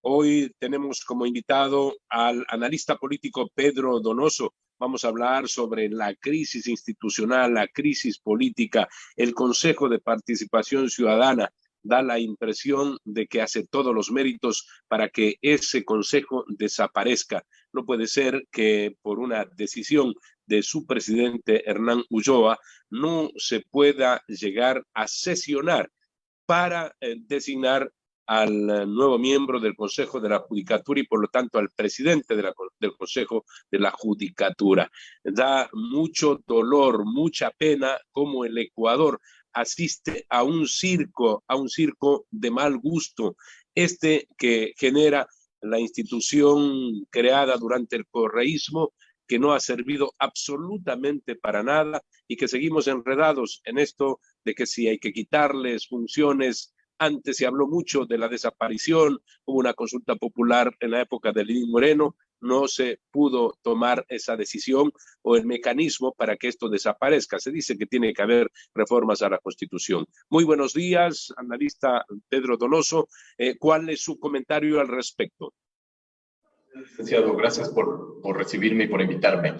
Hoy tenemos como invitado al analista político Pedro Donoso. Vamos a hablar sobre la crisis institucional, la crisis política. El Consejo de Participación Ciudadana da la impresión de que hace todos los méritos para que ese consejo desaparezca. No puede ser que por una decisión de su presidente Hernán Ulloa no se pueda llegar a sesionar para designar al nuevo miembro del Consejo de la Judicatura y por lo tanto al presidente del Consejo de la Judicatura. Da mucho dolor, mucha pena como el Ecuador asiste a un circo de mal gusto, que genera la institución creada durante el correísmo, que no ha servido absolutamente para nada y que seguimos enredados en esto de que si hay que quitarles funciones. Antes se habló mucho de la desaparición, hubo una consulta popular en la época de Lenín Moreno, no se pudo tomar esa decisión o el mecanismo para que esto desaparezca. Se dice que tiene que haber reformas a la Constitución. Muy buenos días, analista Pedro Donoso. ¿Cuál es su comentario al respecto? Licenciado, gracias por recibirme y por invitarme.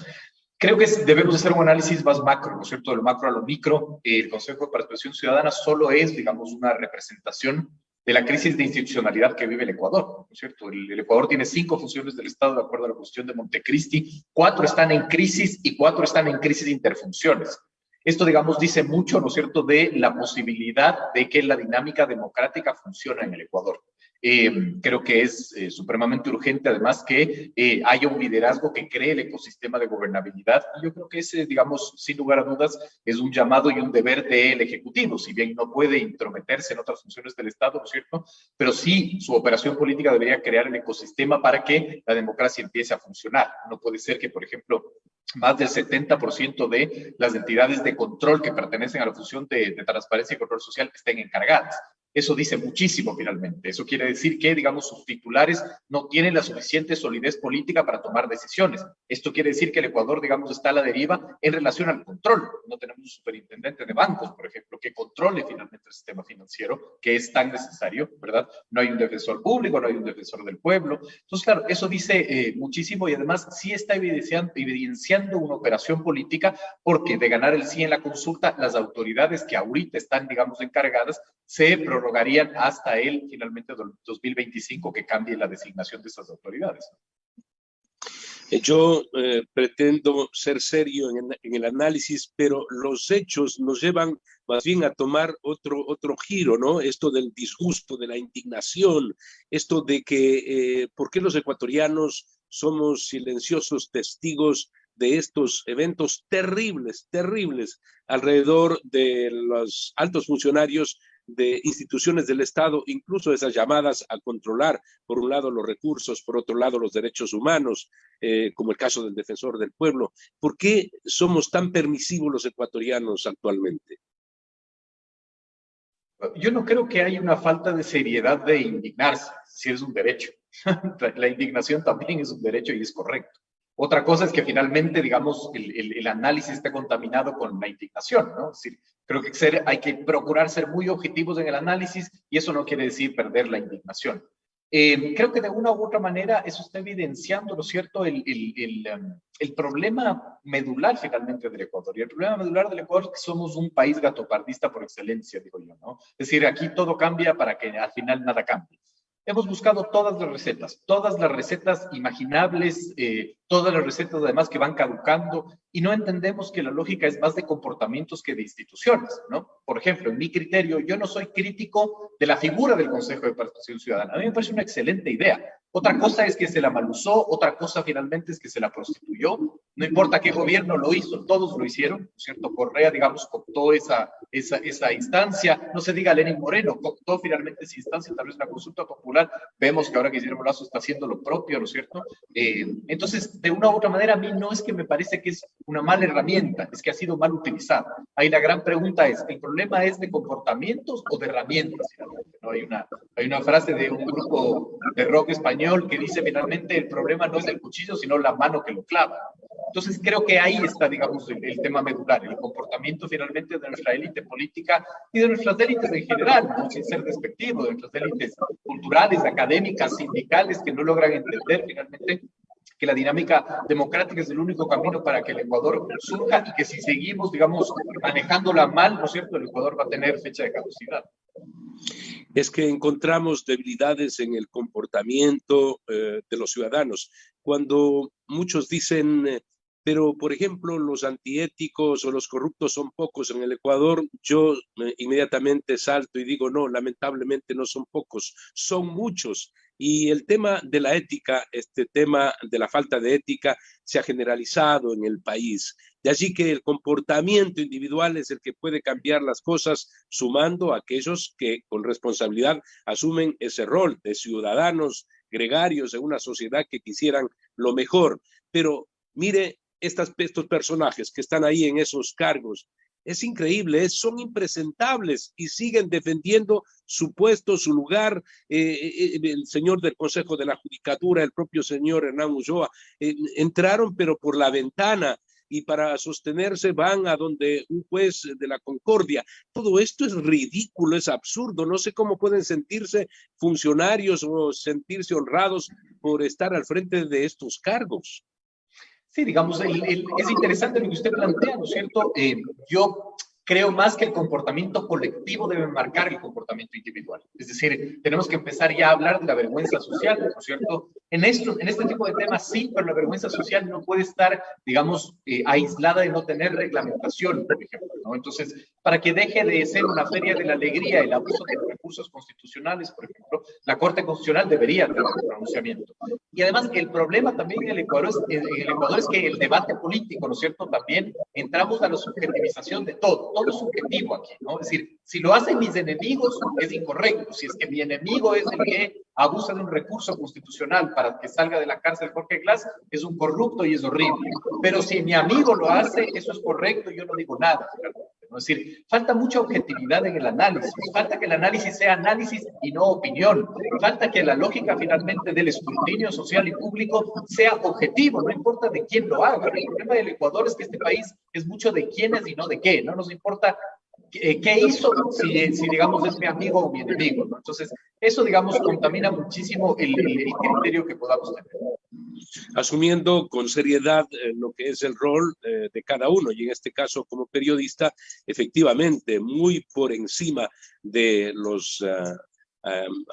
Creo que debemos hacer un análisis más macro, ¿no es cierto? Del macro a lo micro. El Consejo de Participación Ciudadana solo es, digamos, una representación de la crisis de institucionalidad que vive el Ecuador, ¿no es cierto? El Ecuador tiene 5 funciones del Estado de acuerdo a la Constitución de Montecristi, 4 están en crisis y 4 están en crisis de interfunciones. Esto, digamos, dice mucho, ¿no es cierto?, de la posibilidad de que la dinámica democrática funcione en el Ecuador. Creo que es supremamente urgente, además, que haya un liderazgo que cree el ecosistema de gobernabilidad. Y yo creo que ese, digamos, sin lugar a dudas, es un llamado y un deber del Ejecutivo, si bien no puede intrometerse en otras funciones del Estado, ¿no es cierto? Pero sí, su operación política debería crear el ecosistema para que la democracia empiece a funcionar. No puede ser que, por ejemplo, más del 70% de las entidades de control que pertenecen a la función de transparencia y control social estén encargadas. Eso dice muchísimo finalmente. Eso quiere decir que, digamos, sus titulares no tienen la suficiente solidez política para tomar decisiones. Esto quiere decir que el Ecuador, digamos, está a la deriva en relación al control. No tenemos un superintendente de bancos, por ejemplo, que controle finalmente el sistema financiero, que es tan necesario, ¿verdad? No hay un defensor público, no hay un defensor del pueblo. Entonces, claro, eso dice muchísimo y además sí está evidenciando una operación política, porque de ganar el sí en la consulta, las autoridades que ahorita están, digamos, encargadas, se prorrogarían hasta finalmente 2025, que cambie la designación de estas autoridades. Yo pretendo ser serio en el análisis, pero los hechos nos llevan más bien a tomar otro giro, ¿no? Esto del disgusto, de la indignación, esto de que ¿por qué los ecuatorianos somos silenciosos testigos de estos eventos terribles alrededor de los altos funcionarios de instituciones del Estado, incluso esas llamadas a controlar, por un lado, los recursos, por otro lado, los derechos humanos, como el caso del defensor del pueblo? ¿Por qué somos tan permisivos los ecuatorianos actualmente? Yo no creo que haya una falta de seriedad de indignarse, si es un derecho. La indignación también es un derecho y es correcto. Otra cosa es que finalmente, digamos, el análisis está contaminado con la indignación, ¿no? Es decir, creo que hay que procurar ser muy objetivos en el análisis y eso no quiere decir perder la indignación. Creo que de una u otra manera eso está evidenciando, ¿no es cierto?, el problema medular finalmente del Ecuador. Y el problema medular del Ecuador es que somos un país gatopardista por excelencia, digo yo, ¿no? Es decir, aquí todo cambia para que al final nada cambie. Hemos buscado todas las recetas imaginables, todas las recetas además que van caducando, y no entendemos que la lógica es más de comportamientos que de instituciones, ¿no? Por ejemplo, en mi criterio, yo no soy crítico de la figura del Consejo de Participación Ciudadana. A mí me parece una excelente idea. Otra cosa es que se la malusó, otra cosa finalmente es que se la prostituyó. No importa qué gobierno lo hizo, todos lo hicieron, ¿no es cierto? Correa, digamos, cooptó esa instancia. No se diga Lenín Moreno, cooptó finalmente esa instancia, tal vez una consulta popular. Vemos que ahora Guillermo Lasso está haciendo lo propio, ¿no es cierto? Entonces, de una u otra manera, a mí no es que me parece que es una mala herramienta, es que ha sido mal utilizada. Ahí la gran pregunta es, ¿el problema es de comportamientos o de herramientas? ¿No? Hay una frase de un grupo de rock español que dice finalmente el problema no es el cuchillo, sino la mano que lo clava. Entonces creo que ahí está, digamos, el tema medular, el comportamiento finalmente de nuestra élite política y de nuestras élites en general, ¿no? Sin ser despectivo, de nuestras élites culturales, académicas, sindicales, que no logran entender finalmente que la dinámica democrática es el único camino para que el Ecuador surja y que si seguimos, digamos, manejándola mal, ¿no es cierto?, el Ecuador va a tener fecha de caducidad. Es que encontramos debilidades en el comportamiento de los ciudadanos. Cuando muchos dicen, pero por ejemplo, los antiéticos o los corruptos son pocos en el Ecuador, yo inmediatamente salto y digo, no, lamentablemente no son pocos, son muchos. Y el tema de la ética, este tema de la falta de ética, se ha generalizado en el país. De allí que el comportamiento individual es el que puede cambiar las cosas, sumando a aquellos que con responsabilidad asumen ese rol de ciudadanos gregarios en una sociedad que quisieran lo mejor. Pero mire estos personajes que están ahí en esos cargos. Es increíble, son impresentables y siguen defendiendo su puesto, su lugar. El señor del Consejo de la Judicatura, el propio señor Hernán Ulloa, entraron pero por la ventana y para sostenerse van a donde un juez de la Concordia. Todo esto es ridículo, es absurdo. No sé cómo pueden sentirse funcionarios o sentirse honrados por estar al frente de estos cargos. Sí, digamos, es interesante lo que usted plantea, ¿no es cierto? Yo creo más que el comportamiento colectivo debe marcar el comportamiento individual. Es decir, tenemos que empezar ya a hablar de la vergüenza social, ¿no es cierto? En este tipo de temas sí, pero la vergüenza social no puede estar, digamos, aislada de no tener reglamentación, por ejemplo, ¿no? Entonces, para que deje de ser una feria de la alegría el abuso de los recursos constitucionales, por ejemplo, la Corte Constitucional debería tener un pronunciamiento. Y además, el problema también en el Ecuador es que el debate político, ¿no es cierto? También entramos a la subjetivización de todo es subjetivo aquí, ¿no? Es decir, si lo hacen mis enemigos, es incorrecto. Si es que mi enemigo es el que abusa de un recurso constitucional para que salga de la cárcel Jorge Glass, es un corrupto y es horrible. Pero si mi amigo lo hace, eso es correcto, yo no digo nada, ¿no? Es decir, falta mucha objetividad en el análisis, falta que el análisis sea análisis y no opinión, falta que la lógica finalmente del escrutinio social y público sea objetivo, no importa de quién lo haga. El problema del Ecuador es que este país es mucho de quiénes y no de qué, no nos importa qué hizo, si digamos es mi amigo o mi enemigo, ¿no? Entonces, eso, digamos, contamina muchísimo el criterio que podamos tener. Asumiendo con seriedad lo que es el rol de cada uno, y en este caso como periodista, efectivamente, muy por encima de los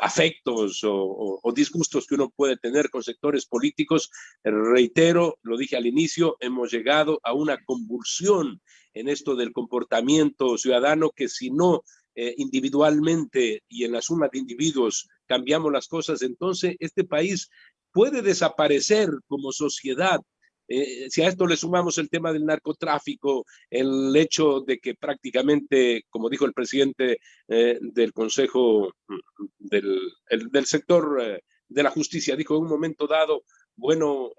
afectos o disgustos que uno puede tener con sectores políticos. Reitero, lo dije al inicio, hemos llegado a una convulsión en esto del comportamiento ciudadano que si no individualmente y en la suma de individuos cambiamos las cosas, entonces este país puede desaparecer como sociedad. Si a esto le sumamos el tema del narcotráfico, el hecho de que prácticamente, como dijo el presidente del Consejo del sector de la justicia, dijo en un momento dado, bueno,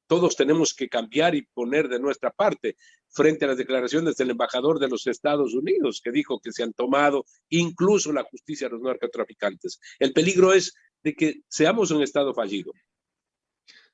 todos tenemos que cambiar y poner de nuestra parte frente a las declaraciones del embajador de los Estados Unidos, que dijo que se han tomado incluso la justicia a los narcotraficantes. El peligro es de que seamos un Estado fallido.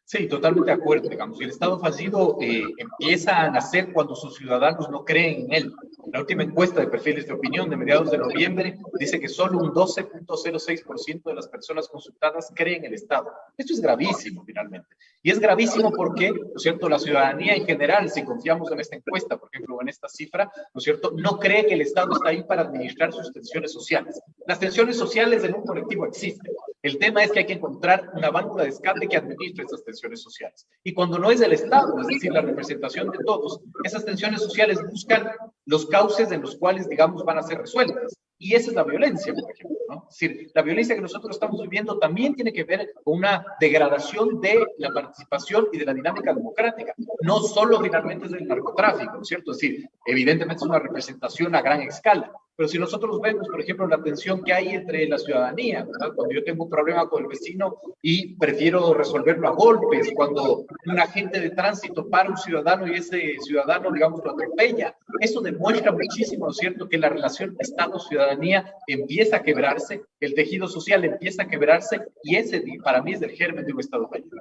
Sí, totalmente de acuerdo, digamos. El Estado fallido empieza a nacer cuando sus ciudadanos no creen en él. La última encuesta de perfiles de opinión de mediados de noviembre dice que solo un 12.06% de las personas consultadas creen en el Estado. Esto es gravísimo, finalmente. Y es gravísimo porque, ¿no es cierto?, la ciudadanía en general, si confiamos en esta encuesta, por ejemplo, en esta cifra, ¿no es cierto?, no cree que el Estado está ahí para administrar sus tensiones sociales. Las tensiones sociales en un colectivo existen. El tema es que hay que encontrar una válvula de escape que administre esas tensiones sociales. Y cuando no es el Estado, es decir, la representación de todos, esas tensiones sociales buscan los cauces en los cuales, digamos, van a ser resueltas. Y esa es la violencia, por ejemplo, ¿no? Es decir, la violencia que nosotros estamos viviendo también tiene que ver con una degradación de la participación y de la dinámica democrática. No solo finalmente es del narcotráfico, ¿no es cierto? Es decir, evidentemente es una representación a gran escala. Pero si nosotros vemos, por ejemplo, la tensión que hay entre la ciudadanía, ¿verdad? Cuando yo tengo un problema con el vecino y prefiero resolverlo a golpes, cuando un agente de tránsito para un ciudadano y ese ciudadano, digamos, lo atropella, eso demuestra muchísimo, ¿no es cierto?, que la relación Estado-ciudadanía empieza a quebrarse, el tejido social empieza a quebrarse y ese, para mí, es el germen de un Estado fallido.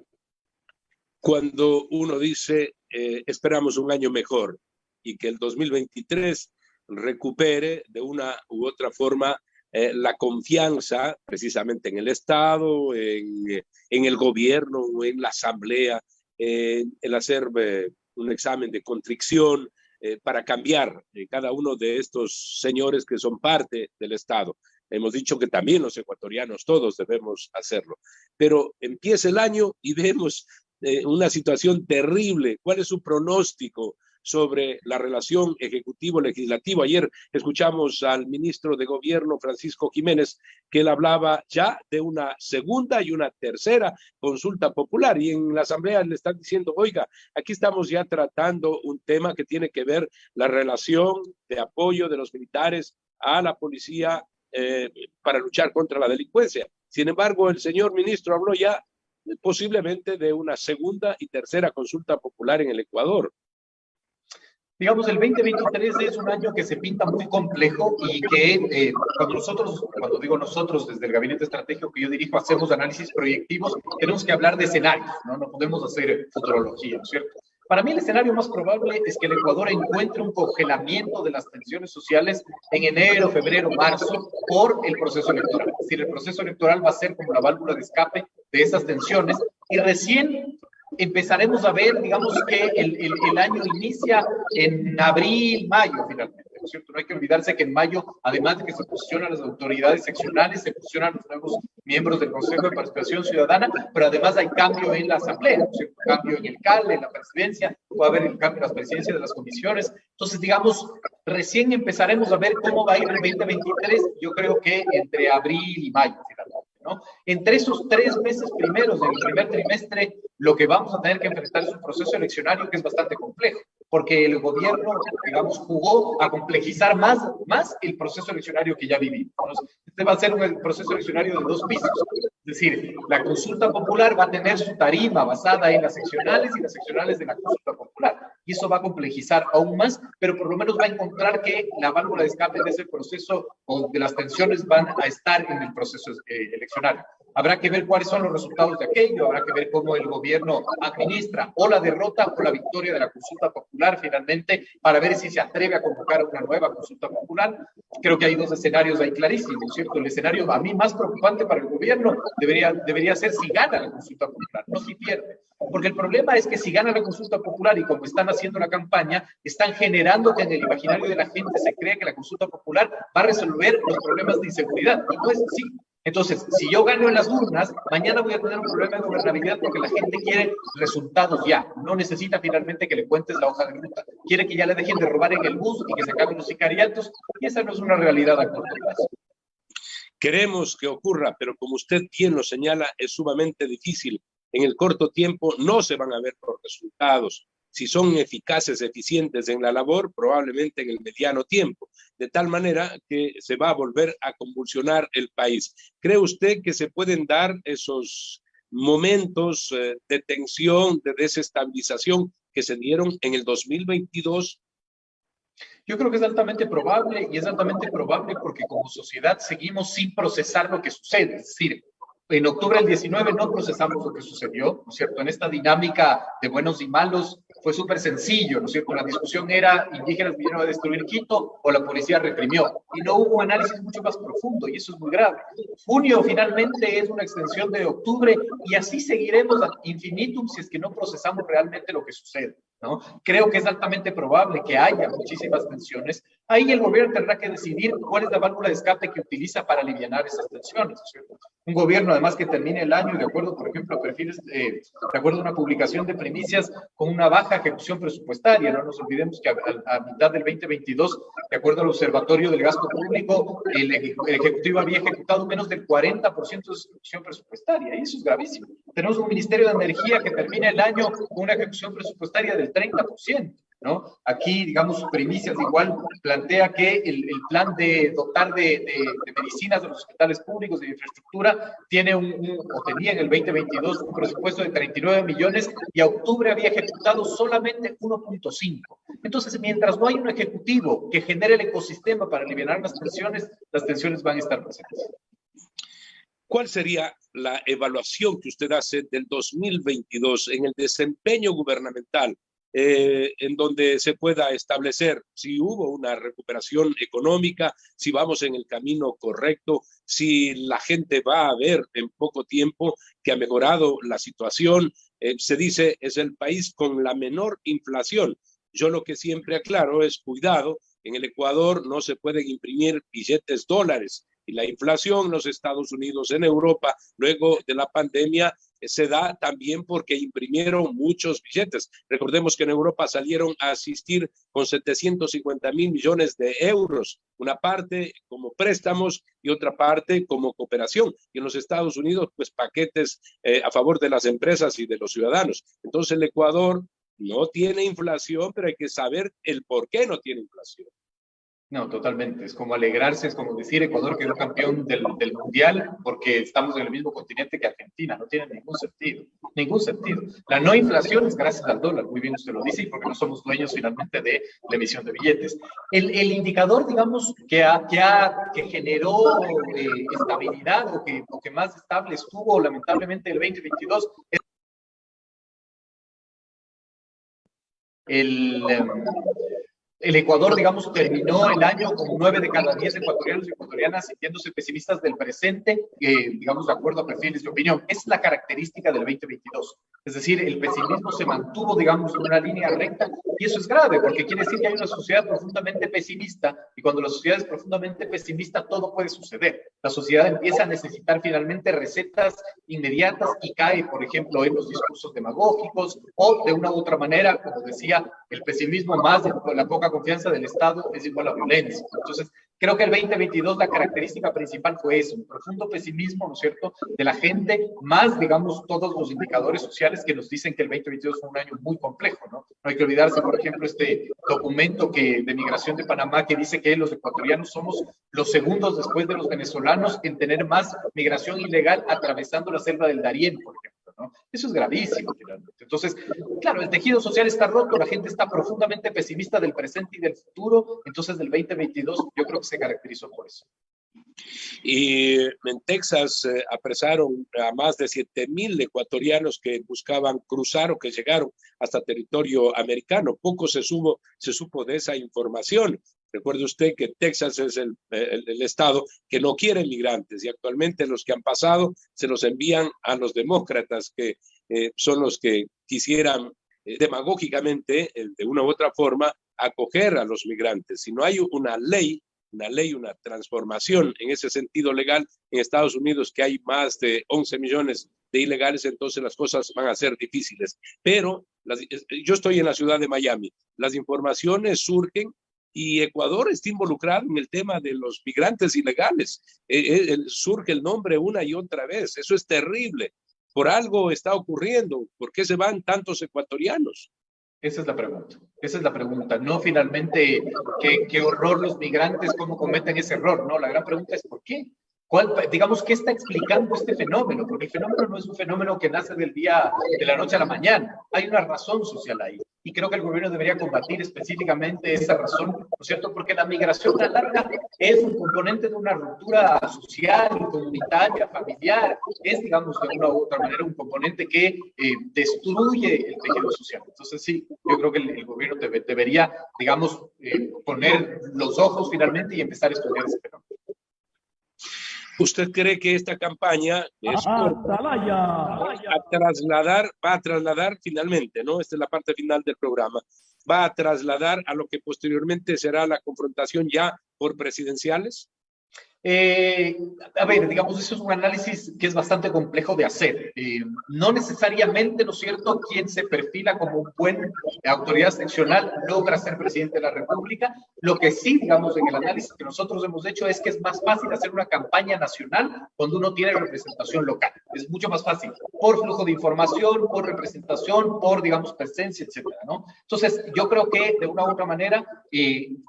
cuando uno dice esperamos un año mejor y que el 2023 recupere de una u otra forma la confianza precisamente en el Estado, en el gobierno, en la asamblea, el hacer un examen de contrición para cambiar cada uno de estos señores que son parte del Estado. Hemos dicho que también los ecuatorianos todos debemos hacerlo, pero empieza el año y vemos una situación terrible. ¿Cuál es su pronóstico sobre la relación ejecutivo-legislativo? Ayer escuchamos al ministro de Gobierno, Francisco Jiménez, que él hablaba ya de una segunda y una tercera consulta popular, y en la Asamblea le están diciendo, oiga, aquí estamos ya tratando un tema que tiene que ver la relación de apoyo de los militares a la policía para luchar contra la delincuencia. Sin embargo, el señor ministro habló ya posiblemente de una segunda y tercera consulta popular en el Ecuador. Digamos, el 2023 es un año que se pinta muy complejo y que cuando digo nosotros, desde el gabinete estratégico que yo dirijo, hacemos análisis proyectivos, tenemos que hablar de escenarios, no podemos hacer futurología, ¿no es cierto? Para mí el escenario más probable es que el Ecuador encuentre un congelamiento de las tensiones sociales en enero, febrero, marzo por el proceso electoral. Es decir, el proceso electoral va a ser como la válvula de escape de esas tensiones y recién empezaremos a ver, digamos, que el año inicia en abril, mayo, finalmente, ¿no es cierto? No hay que olvidarse que en mayo, además de que se posicionan las autoridades seccionales, se posicionan los nuevos miembros del Consejo de Participación Ciudadana, pero además hay cambio en la Asamblea, ¿no es cierto? Cambio en el CAL, en la presidencia, puede haber el cambio en las presidencias de las comisiones. Entonces, digamos, recién empezaremos a ver cómo va a ir el 2023, yo creo que entre abril y mayo, finalmente, ¿no? Entre esos 3 meses primeros del primer trimestre, lo que vamos a tener que enfrentar es un proceso eleccionario que es bastante complejo, porque el gobierno, digamos, jugó a complejizar más el proceso eleccionario que ya vivimos. Este va a ser un proceso eleccionario de 2 pisos. Es decir, la consulta popular va a tener su tarima basada en las seccionales y las seccionales de la consulta popular. Y eso va a complejizar aún más, pero por lo menos va a encontrar que la válvula de escape de ese proceso o de las tensiones van a estar en el proceso eleccionario. Habrá que ver cuáles son los resultados de aquello, habrá que ver cómo el gobierno administra o la derrota o la victoria de la consulta popular finalmente, para ver si se atreve a convocar una nueva consulta popular. Creo que hay 2 escenarios ahí clarísimos, ¿cierto? El escenario a mí más preocupante para el gobierno debería ser si gana la consulta popular, no si pierde. Porque el problema es que si gana la consulta popular y como están haciendo la campaña, están generando que en el imaginario de la gente se cree que la consulta popular va a resolver los problemas de inseguridad. Y no es así. Entonces, si yo gano en las urnas, mañana voy a tener un problema de gobernabilidad porque la gente quiere resultados ya. No necesita finalmente que le cuentes la hoja de ruta. Quiere que ya le dejen de robar en el bus y que se acaben los sicariatos. Y esa no es una realidad a corto plazo. Queremos que ocurra, pero como usted bien lo señala, es sumamente difícil. En el corto tiempo no se van a ver los resultados. Si son eficaces, eficientes en la labor, probablemente en el mediano tiempo, de tal manera que se va a volver a convulsionar el país. ¿Cree usted que se pueden dar esos momentos de tensión, de desestabilización que se dieron en el 2022? Yo creo que es altamente probable, y es altamente probable porque como sociedad seguimos sin procesar lo que sucede. Es decir, en octubre del 19 no procesamos lo que sucedió, ¿no es cierto? En esta dinámica de buenos y malos fue súper sencillo, ¿no es cierto? La discusión era indígenas vinieron a destruir Quito o la policía reprimió. Y no hubo un análisis mucho más profundo y eso es muy grave. Junio finalmente es una extensión de octubre y así seguiremos ad infinitum si es que no procesamos realmente lo que sucede, ¿no? Creo que es altamente probable que haya muchísimas tensiones. Ahí el gobierno tendrá que decidir cuál es la válvula de escape que utiliza para aliviar esas tensiones, ¿no es cierto? Un gobierno, además, que termine el año de acuerdo, por ejemplo, a perfiles, de acuerdo a una publicación de primicias con una baja ejecución presupuestaria. No nos olvidemos que a mitad del 2022, de acuerdo al Observatorio del Gasto Público, el Ejecutivo había ejecutado menos del 40% de su ejecución presupuestaria, y eso es gravísimo. Tenemos un Ministerio de Energía que termina el año con una ejecución presupuestaria del 30%. ¿No? Aquí, digamos, Primicias igual plantea que el plan de dotar de medicinas de los hospitales públicos, de infraestructura, tiene o tenía en el 2022 un presupuesto de 39 millones y a octubre había ejecutado solamente 1.5. Entonces, mientras no hay un ejecutivo que genere el ecosistema para aliviar las tensiones van a estar presentes. ¿Cuál sería la evaluación que usted hace del 2022 en el desempeño gubernamental, en donde se pueda establecer si hubo una recuperación económica, si vamos en el camino correcto, si la gente va a ver en poco tiempo que ha mejorado la situación? Se dice es el país con la menor inflación. Yo lo que siempre aclaro es cuidado, en el Ecuador no se pueden imprimir billetes dólares y la inflación en los Estados Unidos, en Europa, luego de la pandemia, se da también porque imprimieron muchos billetes. Recordemos que en Europa salieron a asistir con 750.000 millones de euros, una parte como préstamos y otra parte como cooperación. Y en los Estados Unidos, pues paquetes a favor de las empresas y de los ciudadanos. Entonces el Ecuador no tiene inflación, pero hay que saber el por qué no tiene inflación. No, totalmente. Es como alegrarse, es como decir Ecuador quedó campeón del Mundial porque estamos en el mismo continente que Argentina. No tiene ningún sentido. Ningún sentido. La no inflación es gracias al dólar, muy bien usted lo dice, y porque no somos dueños finalmente de la emisión de billetes. El indicador, digamos, que generó estabilidad o que más estable estuvo lamentablemente el 2022 es el Ecuador, digamos, terminó el año con 9 de cada 10 ecuatorianos y ecuatorianas sintiéndose pesimistas del presente, digamos, de acuerdo a perfiles de opinión. Es la característica del 2022. Es decir, el pesimismo se mantuvo, digamos, en una línea recta, y eso es grave, porque quiere decir que hay una sociedad profundamente pesimista, y cuando la sociedad es profundamente pesimista, todo puede suceder. La sociedad empieza a necesitar finalmente recetas inmediatas y cae, por ejemplo, en los discursos demagógicos, o de una u otra manera, como decía, el pesimismo más de la poca confianza del Estado es igual a violencia. Entonces, creo que el 2022 la característica principal fue eso, un profundo pesimismo, ¿no es cierto?, de la gente, más, digamos, todos los indicadores sociales que nos dicen que el 2022 fue un año muy complejo, ¿no? No hay que olvidarse, por ejemplo, este documento de Migración de Panamá que dice que los ecuatorianos somos los segundos después de los venezolanos en tener más migración ilegal atravesando la selva del Darién, por ejemplo, ¿no? Eso es gravísimo, finalmente. Entonces, claro, el tejido social está roto, la gente está profundamente pesimista del presente y del futuro, entonces del 2022 yo creo que se caracterizó por eso. Y en Texas apresaron a más de 7,000 ecuatorianos que buscaban cruzar o que llegaron hasta territorio americano. Poco se supo de esa información. Recuerde usted que Texas es el estado que no quiere migrantes y actualmente los que han pasado se los envían a los demócratas, que son los que quisieran demagógicamente, de una u otra forma, acoger a los migrantes. Si no hay una ley, una transformación en ese sentido legal en Estados Unidos, que hay más de 11 millones de ilegales, entonces las cosas van a ser difíciles. Pero yo estoy en la ciudad de Miami, las informaciones surgen y Ecuador está involucrado en el tema de los migrantes ilegales. Surge el nombre una y otra vez. Eso es terrible. Por algo está ocurriendo. ¿Por qué se van tantos ecuatorianos? Esa es la pregunta. Esa es la pregunta. No finalmente qué horror los migrantes, cómo cometen ese error. No, la gran pregunta es ¿por qué? Digamos, ¿qué está explicando este fenómeno? Porque el fenómeno no es un fenómeno que nace de la noche a la mañana. Hay una razón social ahí. Y creo que el gobierno debería combatir específicamente esa razón, ¿no es cierto? Porque la migración a larga es un componente de una ruptura social, comunitaria, familiar. Es, digamos, de una u otra manera un componente que destruye el tejido social. Entonces, sí, yo creo que el gobierno debería, digamos, poner los ojos finalmente y empezar a estudiar ese fenómeno. ¿Usted cree que esta campaña va a trasladar finalmente, ¿no? Esta es la parte final del programa, va a trasladar a lo que posteriormente será la confrontación ya por presidenciales? A ver, digamos, eso es un análisis que es bastante complejo de hacer. No necesariamente, ¿no es cierto?, quien se perfila como un buen autoridad seccional logra ser presidente de la República. Lo que sí, digamos, en el análisis que nosotros hemos hecho es que es más fácil hacer una campaña nacional cuando uno tiene representación local. Es mucho más fácil por flujo de información, por representación, por, digamos, presencia, etcétera, ¿no? Entonces, yo creo que de una u otra manera,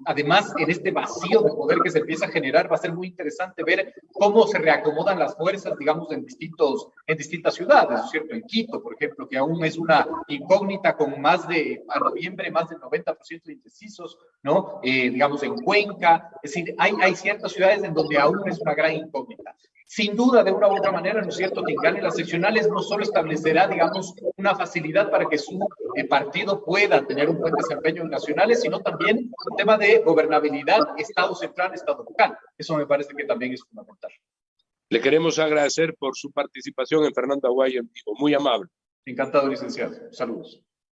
además, en este vacío de poder que se empieza a generar, va a ser muy interesante ver cómo se reacomodan las fuerzas, digamos, en distintas ciudades, ¿no es cierto? En Quito, por ejemplo, que aún es una incógnita con a noviembre, más del 90% de indecisos, ¿no? Digamos, en Cuenca, es decir, hay ciertas ciudades en donde aún es una gran incógnita. sin duda, de una u otra manera, ¿no es cierto?, quien gane las seccionales no solo establecerá, digamos, una facilidad para que su partido pueda tener un buen desempeño en nacionales, sino también un tema de gobernabilidad, Estado central, Estado local. Eso me parece que también es fundamental. Le queremos agradecer por su participación en Fernando Aguayo en vivo. Muy amable. Encantado, licenciado. Saludos.